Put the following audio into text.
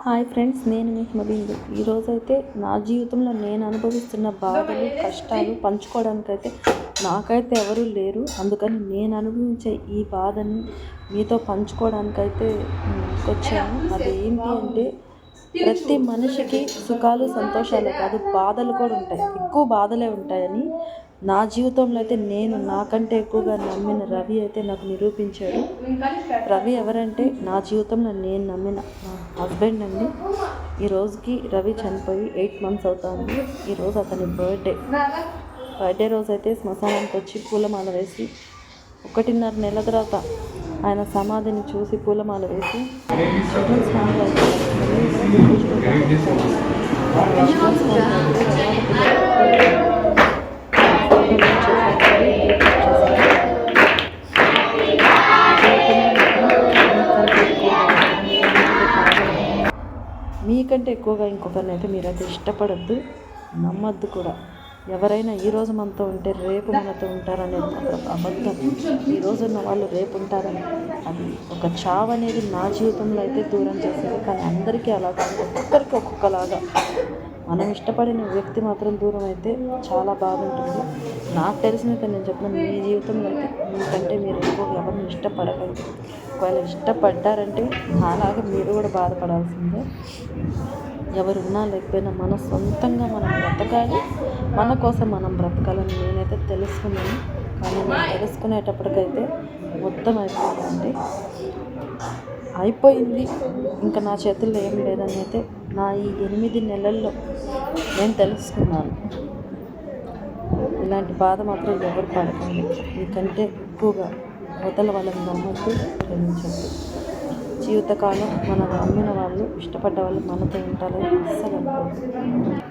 Hi friends, నేను మీ హిమబిందు. ఈరోజైతే నా జీవితంలో నేను అనుభవిస్తున్న బాధలు, కష్టాలు పంచుకోవడానికైతే నాకైతే ఎవరూ లేరు. అందుకని నేను అనుభవించే ఈ బాధని మీతో పంచుకోవడానికైతే వచ్చాను. అదేంటి అంటే, ప్రతి మనిషికి సుఖాలు సంతోషాలే కాదు, బాధలు కూడా ఉంటాయి. ఎక్కువ బాధలే ఉంటాయని నా జీవితంలో అయితే నేను నాకంటే ఎక్కువగా నమ్మిన రవి అయితే నాకు నిరూపించాడు. రవి ఎవరంటే, నా జీవితంలో నేను నమ్మిన నా హస్బెండ్ అండి. ఈరోజుకి రవి చనిపోయి 8 months అవుతుంది. ఈరోజు అతని బర్త్డే రోజు అయితే శ్మశానానికి వచ్చి పూలమాల వేసి 1.5 నెలల తర్వాత ఆయన సమాధిని చూసి పూలమాల వేసి మీకంటే ఎక్కువగా ఇంకొకరిని అయితే మీరైతే ఇష్టపడద్దు, నమ్మద్దు కూడా. ఎవరైనా ఈరోజు మనతో ఉంటే రేపు మనతో ఉంటారనేది మాత్రం అబద్ధం. ఈరోజు ఉన్న వాళ్ళు రేపు ఉంటారని, అది ఒక చావు అనేది నా జీవితంలో అయితే దూరం చేసేది. కానీ అందరికీ అలా కాదు, ఒక్కొక్కరికి ఒక్కొక్కలాగా. మనం ఇష్టపడిన వ్యక్తి మాత్రం దూరం అయితే చాలా బాధ ఉంటుంది. నాకు తెలిసినట్టు నేను చెప్పిన మీ జీవితంలో అయితే మీకంటే మీరు ఎక్కువగా ఎవరిని ఇష్టపడకండి. ఒకవేళ ఇష్టపడ్డారంటే నాలాగా మీరు కూడా బాధపడాల్సిందే. ఎవరున్నా లేకపోయినా మన సొంతంగా మనం బ్రతకాలి, మన కోసం మనం బ్రతకాలని నేనైతే తెలుసుకున్నాను. కానీ నేను తెలుసుకునేటప్పటికైతే మొత్తం అయిపోయింది, ఇంకా నా చేతుల్లో ఏం లేదని అయితే నా ఈ 8 నెలల్లో నేను తెలుసుకున్నాను. ఇలాంటి బాధ మాత్రం ఎవరు పడకండి. మీకంటే ఎక్కువగా అవతల వాళ్ళని నమ్మద్దు, ప్రేమించద్దు. జీవితకాలం మనం నమ్మిన వాళ్ళు, ఇష్టపడ్డ వాళ్ళు మనతో ఉంటారని అస్సలు అనుకోవద్దు.